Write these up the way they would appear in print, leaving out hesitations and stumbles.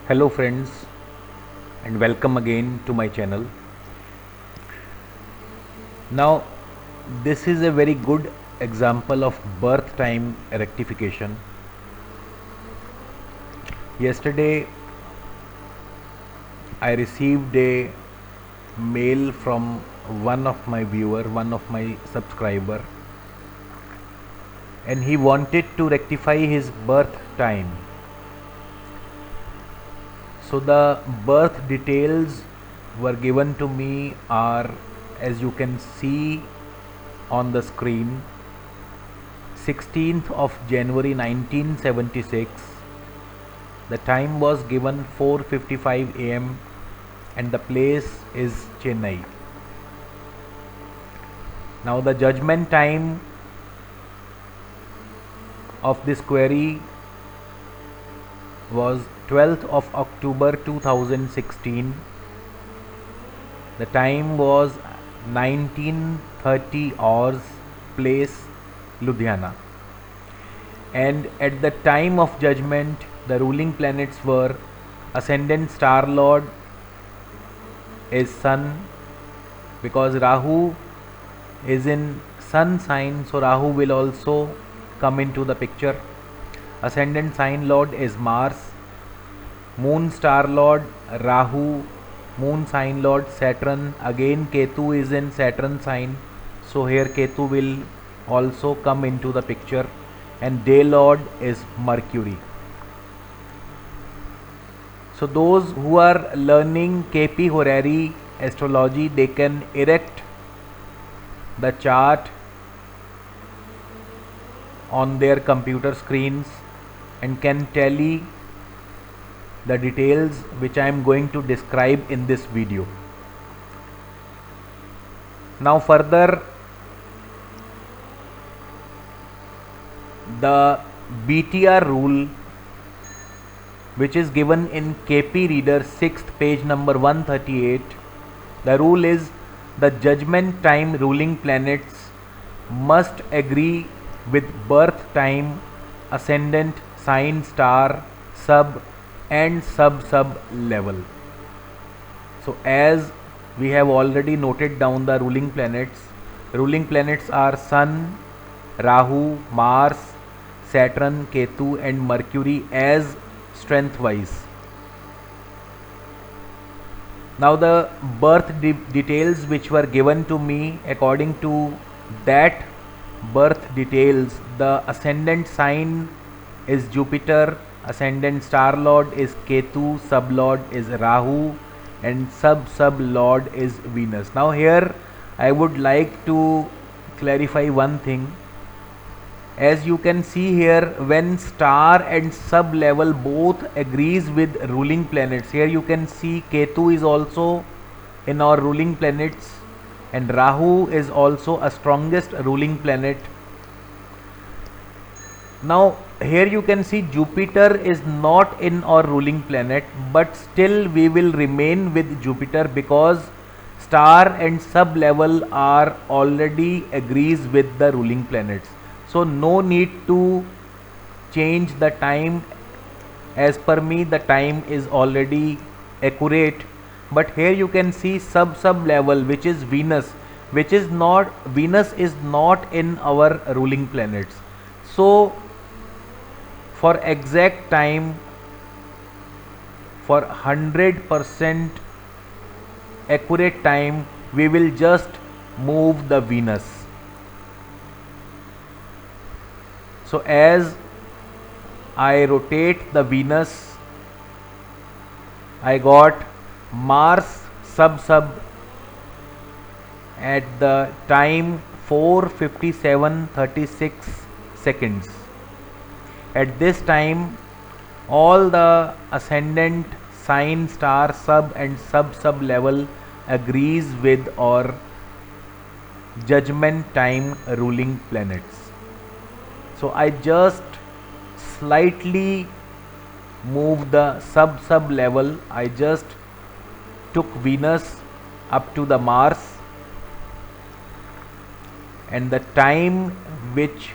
Hello friends, and welcome again to my channel. Now this is a very good example of birth time rectification. Yesterday I received a mail from one of my viewer, one of my subscriber, and he wanted to rectify his birth time. So the birth details were given to me are, as you can see on the screen, 16th of January 1976. The time was given 4:55 am and the place is Chennai. Now the judgment time of this query was 12th of October 2016. The time was 19:30 hours, place Ludhiana. And at the time of judgment, the ruling planets were ascendant star lord is Sun, because Rahu is in Sun sign, so Rahu will also come into the picture. Ascendant sign lord is Mars, moon star lord Rahu, moon sign lord Saturn, again Ketu is in Saturn sign, so here Ketu will also come into the picture, and day lord is Mercury. So those who are learning KP Horary astrology, they can erect the chart on their computer screens and can tally the details which I am going to describe in this video. Now further, the BTR rule, which is given in KP Reader 6th page number 138, the rule is the judgment time ruling planets must agree with birth time, ascendant, sign, star, sub and sub level. So as we have already noted down the ruling planets are Sun, Rahu, Mars, Saturn, Ketu and Mercury as strength wise. Now the birth details which were given to me, according to that birth details, the ascendant sign is Jupiter, ascendant star lord is Ketu, sub lord is Rahu and sub lord is Venus. Now here I would like to clarify one thing. As you can see here, when star and sub level both agrees with ruling planets, here you can see Ketu is also in our ruling planets and Rahu is also a strongest ruling planet. Now here you can see Jupiter is not in our ruling planet, but still we will remain with Jupiter because star and sub level are already agrees with the ruling planets. So no need to change the time. As per me, the time is already accurate, but here you can see sub level, which is Venus, Venus is not in our ruling planets. So for exact time, for 100% accurate time, we will just move the Venus. So as I rotate the Venus, I got Mars sub at the time 4:57:36 seconds. At this time, all the ascendant, sign, star, sub and sub level agrees with our judgment time ruling planets. So I just slightly move the sub level. I just took Venus up to the Mars, and the time which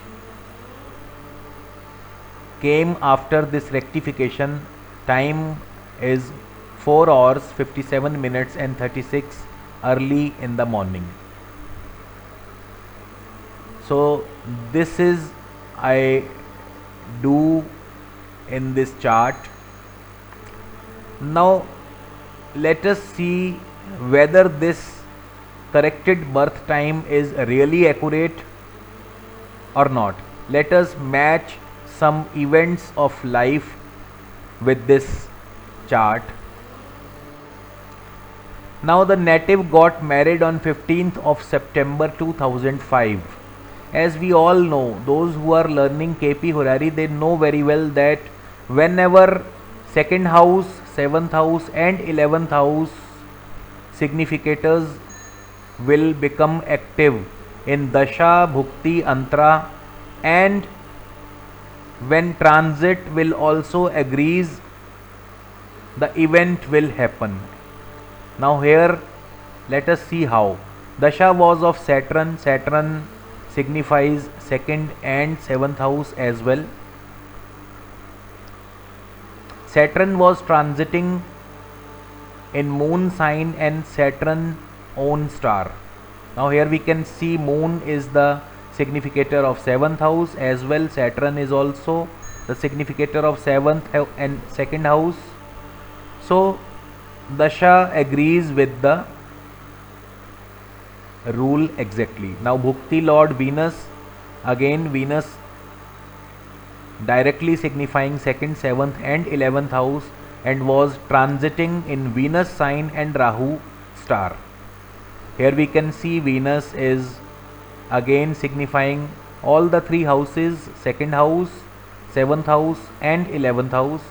came after this rectification, time is 4 hours 57 minutes and 36 early in the morning. So this is I do in this chart. Now let us see whether this corrected birth time is really accurate or not. Let us match some events of life with this chart. Now the native got married on 15th of September 2005. As we all know, those who are learning KP Horary, they know very well that whenever second house, 7th house and 11th house significators will become active in Dasha, Bhukti, Antara, and when transit will also agrees, the event will happen. Now here let us see how. Dasha was of Saturn. Saturn signifies 2nd and 7th house as well. Saturn was transiting in moon sign and Saturn own star. Now here we can see moon is the significator of 7th house as well. Saturn is also the significator of 7th and 2nd house. So Dasha agrees with the rule exactly. Now Bhukti Lord Venus, again Venus directly signifying 2nd, 7th and 11th house, and was transiting in Venus sign and Rahu star. Here we can see Venus is again signifying all the three houses, 2nd house, 7th house and 11th house,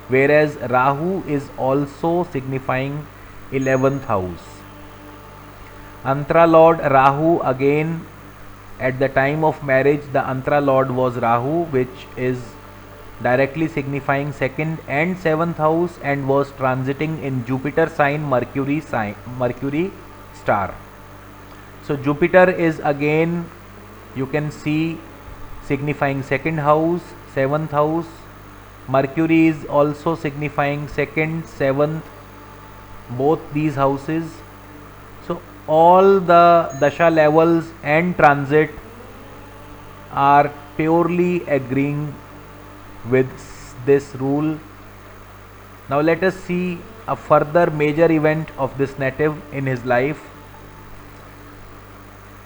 whereas Rahu is also signifying 11th house. Antara Lord Rahu, again at the time of marriage the Antara Lord was Rahu, which is directly signifying 2nd and 7th house, and was transiting in Jupiter sign, Mercury star. So Jupiter is again, you can see, signifying 2nd house, 7th house. Mercury is also signifying 2nd, 7th, both these houses. So all the dasha levels and transit are purely agreeing with this rule. Now let us see a further major event of this native in his life.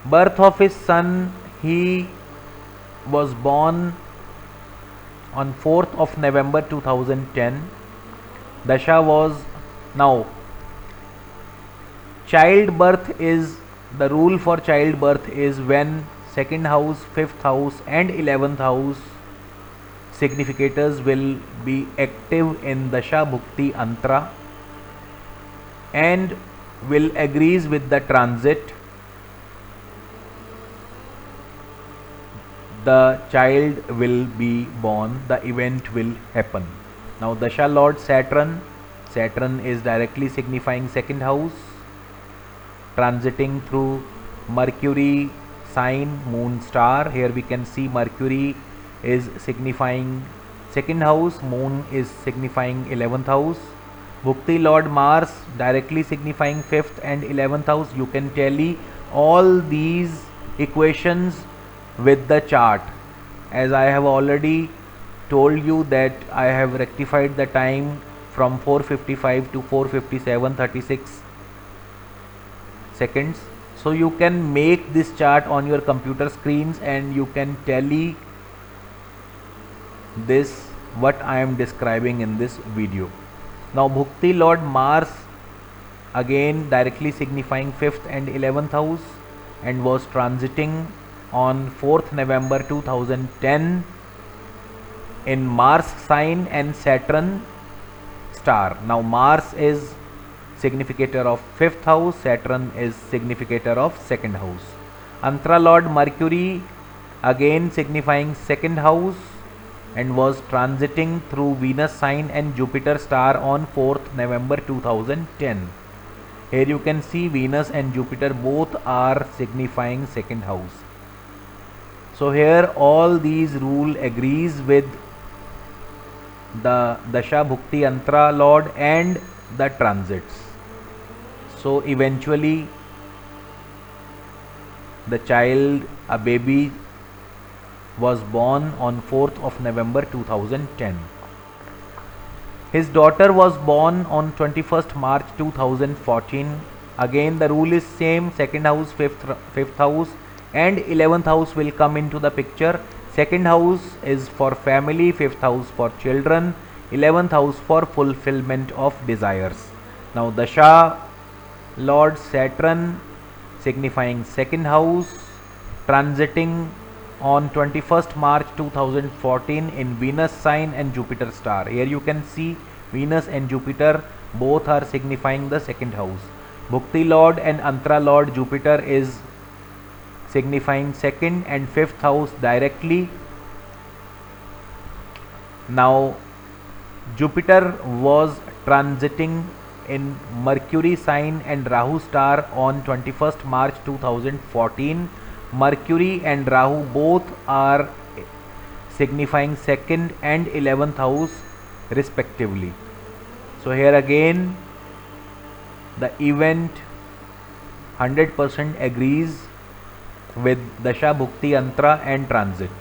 Birth of his son, he was born on 4th of November 2010. Dasha was, now childbirth is, the rule for childbirth is when 2nd house, 5th house and 11th house significators will be active in Dasha, Bhukti, Antara and will agrees with the transit. The child will be born, the event will happen. Now Dasha Lord Saturn, Saturn is directly signifying 2nd house, transiting through Mercury sign, moon star. Here we can see Mercury is signifying 2nd house, moon is signifying 11th house. Bhukti Lord Mars directly signifying 5th and 11th house. You can tally all these equations with the chart. As I have already told you that I have rectified the time from 4:55 to 4:57:36 seconds. So you can make this chart on your computer screens and you can tally this what I am describing in this video. Now Bhukti Lord Mars again directly signifying 5th and 11th house and was transiting on 4th November 2010 in Mars sign and Saturn star. Now Mars is significator of 5th house, Saturn is significator of 2nd house. Antara Lord Mercury again signifying 2nd house and was transiting through Venus sign and Jupiter star on 4th November 2010. Here you can see Venus and Jupiter both are signifying 2nd house. So here all these rule agrees with the Dasha Bhukti Antara Lord and the transits. So eventually the child, a baby, was born on 4th of November 2010. His daughter was born on 21st March 2014. Again the rule is same, second house, fifth house and 11th house will come into the picture. Second house is for family, fifth house for children, 11th house for fulfillment of desires. Now Dasha Lord Saturn, signifying second house, transiting on 21st March 2014 in Venus sign and Jupiter star. Here you can see Venus and Jupiter both are signifying the second house. Bhukti Lord and Antara Lord Jupiter is signifying second and fifth house directly. Now Jupiter was transiting in Mercury sign and Rahu star on 21st March 2014. Mercury and Rahu both are signifying second and 11th house respectively. So here again the event 100% agrees with Dasha Bhukti Antara and transit.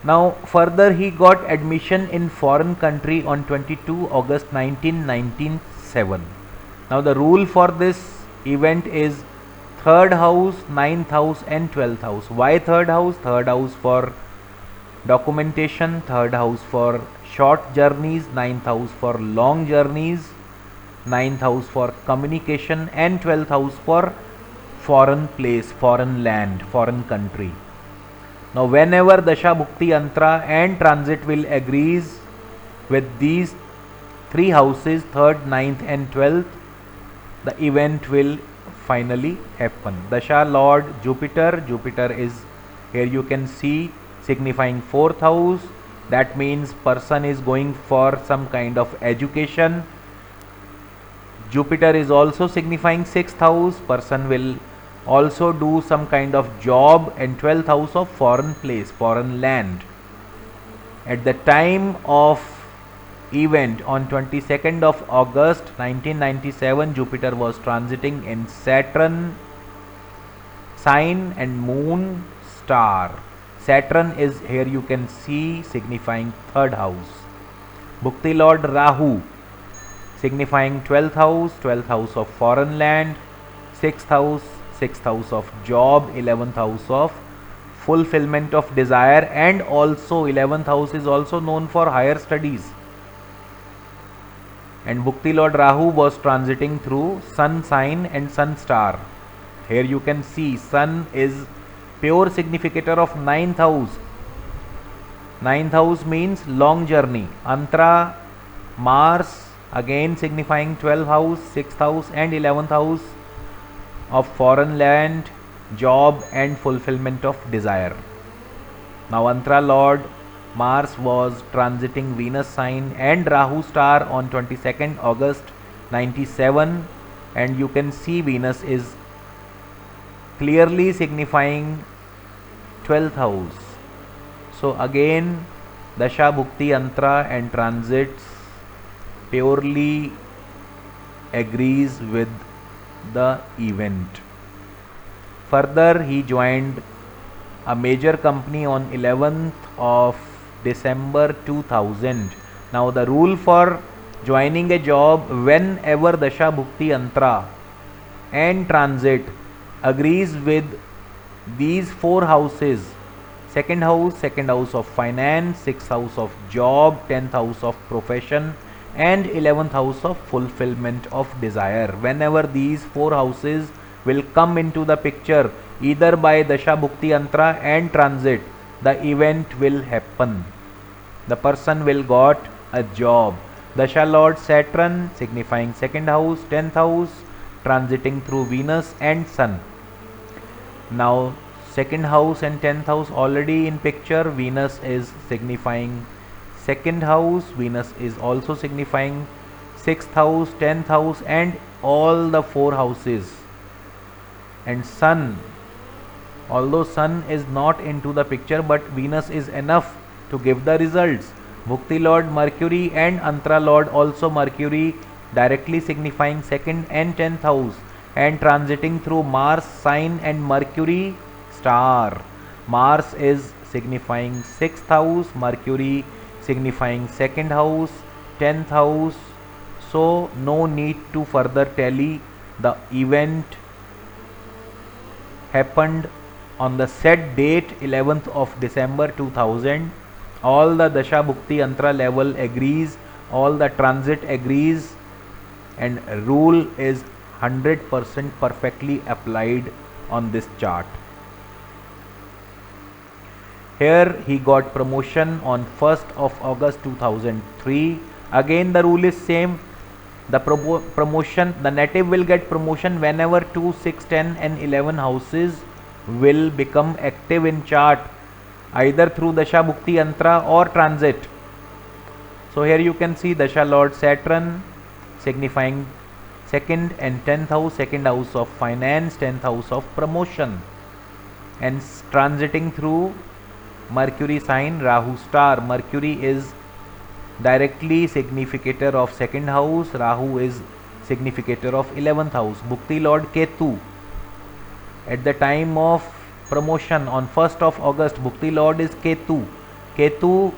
Now further he got admission in foreign country on 22 August 1997. Now the rule for this event is third house, ninth house and 12th house. Why third house? Third house for documentation, third house for short journeys, ninth house for long journeys, ninth house for communication and 12th house for foreign place, foreign land, foreign country. Now whenever Dasha Bhukti Antara and transit will agrees with these three houses, 3rd, 9th and 12th, the event will finally happen. Dasha Lord Jupiter, Jupiter is here you can see signifying 4th house. That means person is going for some kind of education. Jupiter is also signifying 6th house, person will also do some kind of job, and 12th house of foreign place, foreign land. At the time of event on 22nd of August 1997, Jupiter was transiting in Saturn sign and Moon star. Saturn is here you can see signifying 3rd house. Bhukti Lord Rahu signifying 12th house, 12th house of foreign land, 6th house, 6th house of job, 11th house of fulfillment of desire, and also 11th house is also known for higher studies. And Bhukti Lord Rahu was transiting through Sun sign and Sun star. Here you can see Sun is pure significator of 9th house. 9th house means long journey. Antara Mars again signifying 12th house, 6th house and 11th house of foreign land, job and fulfillment of desire. Now Antara Lord Mars was transiting Venus sign and Rahu star on 22nd August 97, and you can see Venus is clearly signifying 12th house. So again Dasha Bhukti Antara and transits purely agrees with the event. Further he joined a major company on 11th of December 2000. Now the rule for joining a job whenever Dasha Bhukti Antara and transit agrees with these four houses: second house of finance, 6th house of job, 10th house of profession and 11th house of fulfillment of desire. Whenever these four houses will come into the picture either by Dasha Bhukti Antara and transit, the event will happen. The person will got a job. Dasha Lord Saturn signifying second house, 10th house, transiting through Venus and Sun. Now second house and 10th house already in picture. Venus is signifying second house, Venus is also signifying 6th house, 10th house and all the four houses. And Sun, although Sun is not into the picture, but Venus is enough to give the results. Bhukti Lord Mercury and Antara Lord also Mercury directly signifying second and 10th house and transiting through Mars sign and Mercury star. Mars is signifying 6th house, Mercury signifying 2nd house, 10th house. So no need to further tally. The event happened on the said date 11th of December 2000. All the Dasha Bhukti Antara level agrees, all the transit agrees, and rule is 100% perfectly applied on this chart. Here he got promotion on 1st of August 2003. Again the rule is same. The promotion, the native will get promotion whenever 2, 6, 10 and 11 houses will become active in chart, either through Dasha Bhukti Antara or transit. So here you can see Dasha Lord Saturn signifying 2nd and 10th house, 2nd house of finance, 10th house of promotion, and transiting through Mercury sign Rahu star. Mercury is directly significator of 2nd house, Rahu is significator of 11th house. Bhukti Lord Ketu at the time of promotion on 1st of August, Bhukti Lord is Ketu. Ketu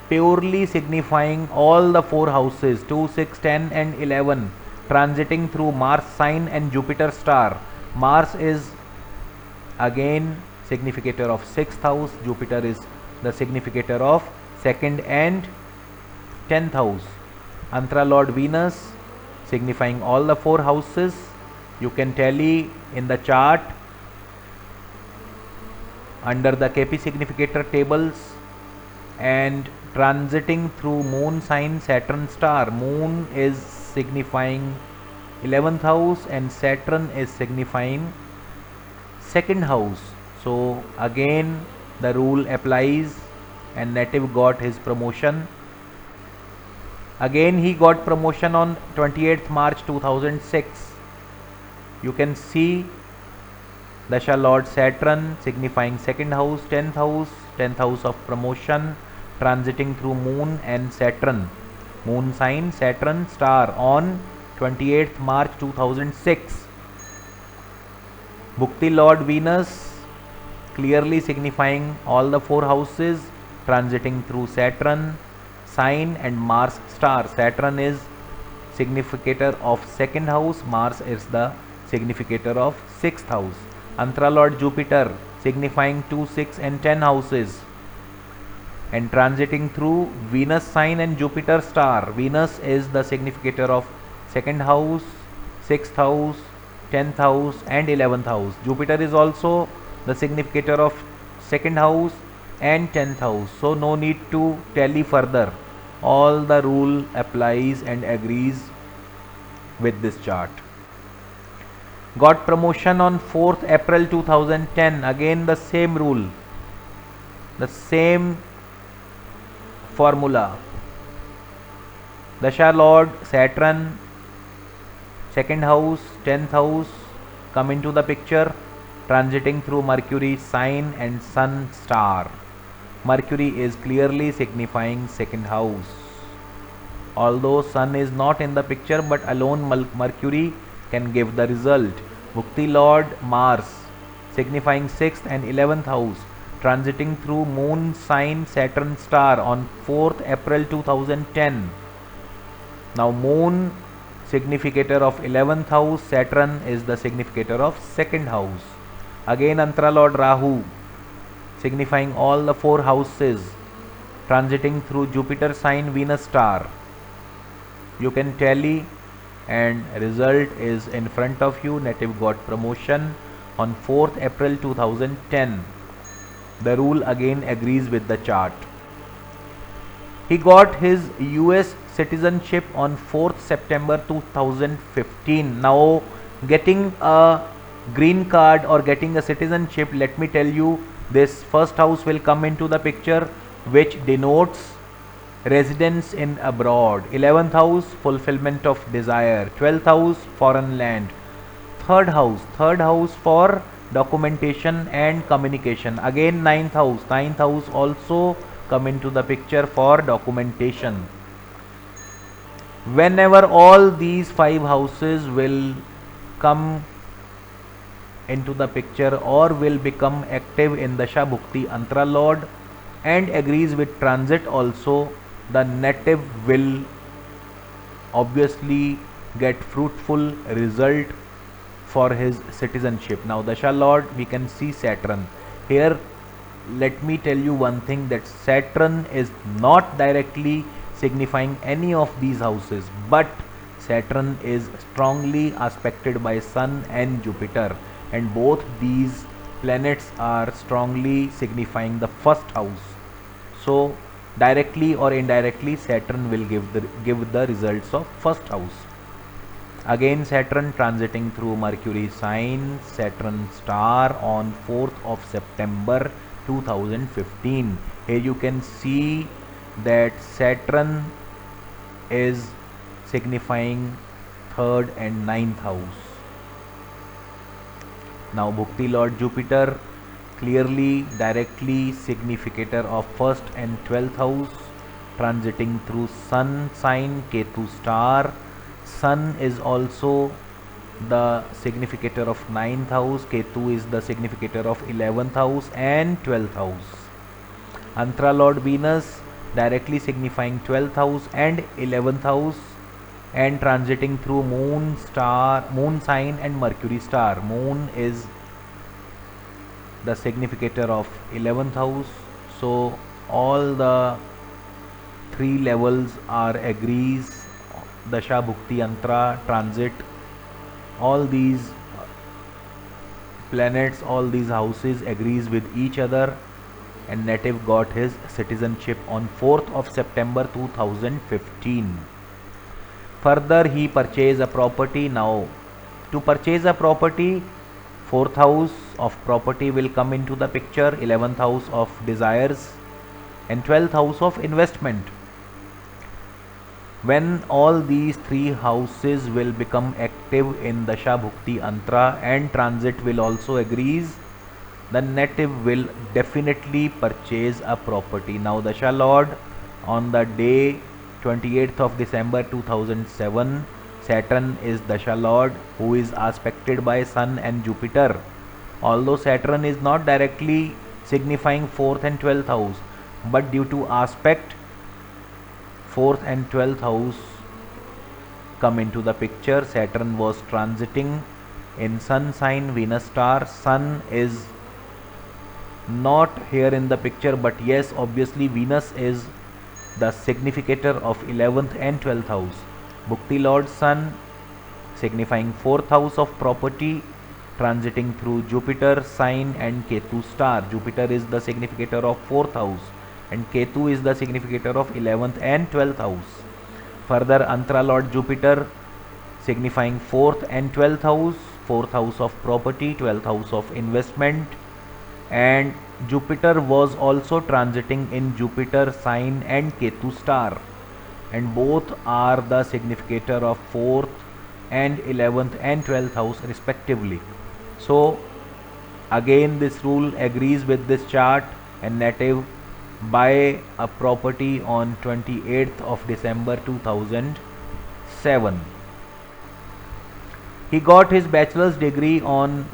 purely signifying all the 4 houses 2, 6, 10 and 11 transiting through Mars sign and Jupiter star. Mars is again significator of 6th house, Jupiter is the significator of 2nd and 10th house. Antara Lord Venus signifying all the 4 houses. You can tally in the chart under the KP significator tables, and transiting through moon sign Saturn star. Moon is signifying 11th house and Saturn is signifying 2nd house. So again the rule applies and native got his promotion. Again he got promotion on 28th March 2006. You can see Dasha Lord Saturn signifying 2nd house, 10th house, 10th house of promotion, transiting through moon and Saturn. Moon sign Saturn star on 28th March 2006. Bhukti Lord Venus clearly signifying all the 4 houses, transiting through Saturn sign and Mars star. Saturn is significator of 2nd house, Mars is the significator of 6th house. Antara Lord Jupiter signifying 2, 6 and 10 houses and transiting through Venus sign and Jupiter star. Venus is the significator of 2nd house, 6th house, 10th house and 11th house. Jupiter is also the significator of 2nd house and 10th house. So no need to tally further. All the rule applies and agrees with this chart. Got promotion on 4th April 2010. Again the same rule, the same formula. Dasha Lord Saturn 2nd house, 10th house come into the picture, transiting through Mercury sign and Sun star. Mercury is clearly signifying 2nd house. Although Sun is not in the picture, but alone Mercury can give the result. Bhukti Lord Mars signifying 6th and 11th house, transiting through moon sign Saturn star on 4th April 2010. Now moon significator of 11th house, Saturn is the significator of 2nd house. Again Antara Lord Rahu signifying all the 4 houses, transiting through Jupiter sign Venus star. You can tally and result is in front of you. Native got promotion on 4th April 2010. The rule again agrees with the chart. He got his US citizenship on 4th September 2015. Now getting a green card or getting a citizenship, let me tell you, this first house will come into the picture, which denotes residence in abroad. 11th house, fulfillment of desire. 12th house, foreign land. Third house for documentation and communication. Again 9th house also come into the picture for documentation. Whenever all these 5 houses will come into the picture or will become active in Dasha Bhukti Antara Lord and agrees with transit also, the native will obviously get fruitful result for his citizenship. Now Dasha Lord, we can see Saturn. Here let me tell you one thing, that Saturn is not directly signifying any of these houses, but Saturn is strongly aspected by Sun and Jupiter, and both these planets are strongly signifying the first house. So directly or indirectly Saturn will give the results of first house. Again Saturn transiting through Mercury sign, Saturn star on 4th of September 2015. Here you can see that Saturn is signifying 3rd and 9th house. Now Bhukti Lord Jupiter, clearly directly significator of 1st and 12th house, transiting through Sun sign, Ketu star. Sun is also the significator of 9th house, Ketu is the significator of 11th house and 12th house. Antara Lord Venus directly signifying 12th house and 11th house, and transiting through Moon star, Moon sign and Mercury star. Moon is the significator of 11th house, so all the 3 levels are agrees. Dasha Bhukti Antara transit, all these planets, all these houses agrees with each other, and native got his citizenship on 4th of September 2015. Further he purchased a property. Now to purchase a property, 4th house of property will come into the picture, 11th house of desires and 12th house of investment. When all these 3 houses will become active in Dasha Bhukti Antara and transit will also agrees, the native will definitely purchase a property. Now Dasha Lord on the day 28th of December 2007, Saturn is Dasha Lord, who is aspected by Sun and Jupiter. Although Saturn is not directly signifying 4th and 12th house, but due to aspect, 4th and 12th house come into the picture. Saturn was transiting in Sun sign, Venus star. Sun is not here in the picture, but yes, obviously Venus is the significator of 11th and 12th house. Bhukti Lord Sun signifying 4th house of property, transiting through Jupiter sign and Ketu star. Jupiter is the significator of 4th house and Ketu is the significator of 11th and 12th house. Further, Antara Lord Jupiter signifying 4th and 12th house, 4th house of property, 12th house of investment, and Jupiter was also transiting in Jupiter sign and Ketu star, and both are the significator of 4th and 11th and 12th house respectively. So again this rule agrees with this chart, and native buy a property on 28th of December 2007. He got his bachelor's degree on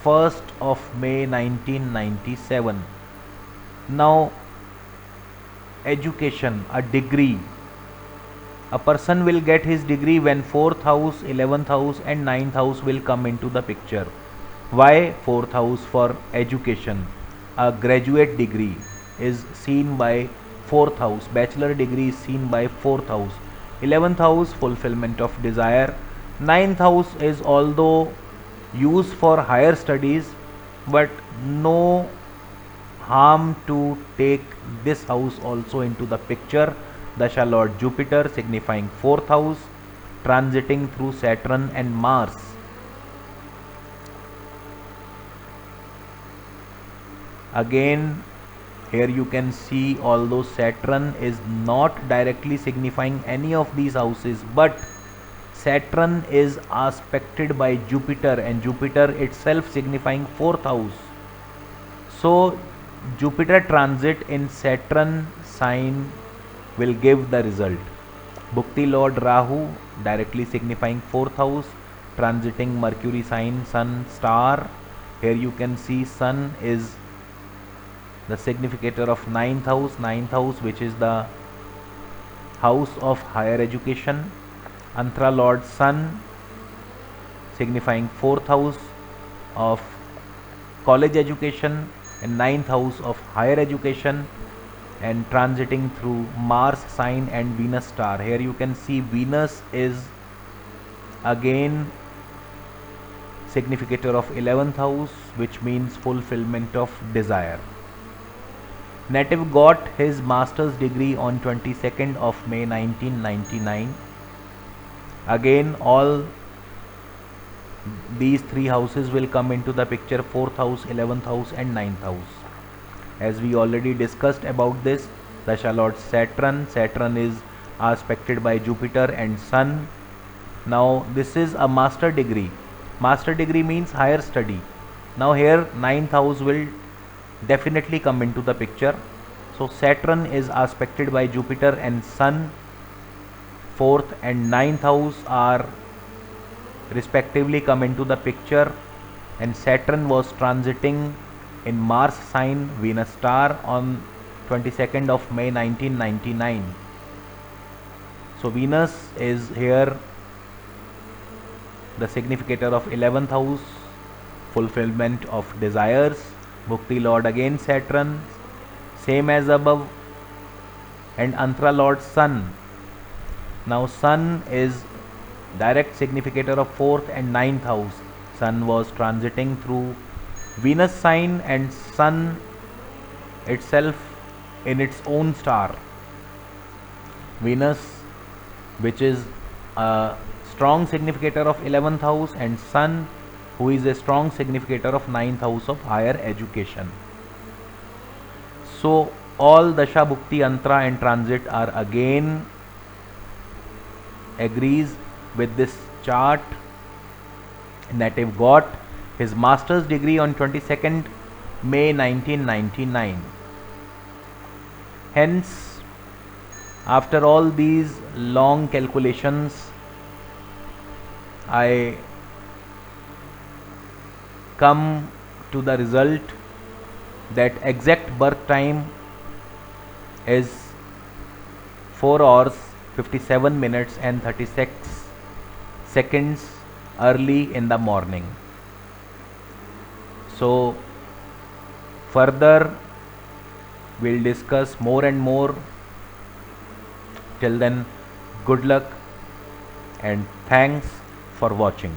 1st of May 1997. Now education, a degree. A person will get his degree when 4th house, 11th house and 9th house will come into the picture. Why 4th house? For education. A graduate degree is seen by 4th house, bachelor degree is seen by 4th house. 11th house, fulfillment of desire. 9th house is although used for higher studies, but no harm to take this house also into the picture. Dasha Lord Jupiter signifying 4th house, transiting through Saturn and Mars. Again here you can see, although Saturn is not directly signifying any of these houses, but Saturn is aspected by Jupiter and Jupiter itself signifying 4th house. So Jupiter transit in Saturn sign will give the result. Bhukti Lord Rahu, directly signifying 4th house, transiting Mercury sign, Sun, star. Here you can see Sun is the significator of 9th house which is the house of higher education. Antra Lord Sun, signifying 4th house of college education and 9th house of higher education, and transiting through Mars sign and Venus star. Here you can see Venus is again significator of 11th house, which means fulfillment of desire. Native got his master's degree on 22nd of May 1999. Again, all these three houses will come into the picture: 4th house, 11th house and 9th house. As we already discussed about this, Dasha Lord Saturn is aspected by Jupiter and Sun. Now this is a master degree. Master degree means higher study. Now here 9th house will definitely come into the picture. So Saturn is aspected by Jupiter and Sun. 4th and 9th house are respectively come into the picture, and Saturn was transiting in Mars sign, Venus star on 22nd of May 1999. So Venus is here the significator of 11th house, fulfillment of desires. Bhukti Lord again Saturn, same as above, and Antra Lord Sun. Now Sun is direct significator of 4th and 9th house. Sun was transiting through Venus sign and Sun itself in its own star. Venus, which is a strong significator of 11th house, and Sun, who is a strong significator of 9th house of higher education. So all Dasha, Bhukti, Antra and transit are again agrees with this chart. Native got his master's degree on 22nd May 1999. Hence, after all these long calculations, I come to the result that exact birth time is 4 hours 57 minutes and 36 seconds early in the morning. So further we'll discuss more and more. Till then, good luck and thanks for watching.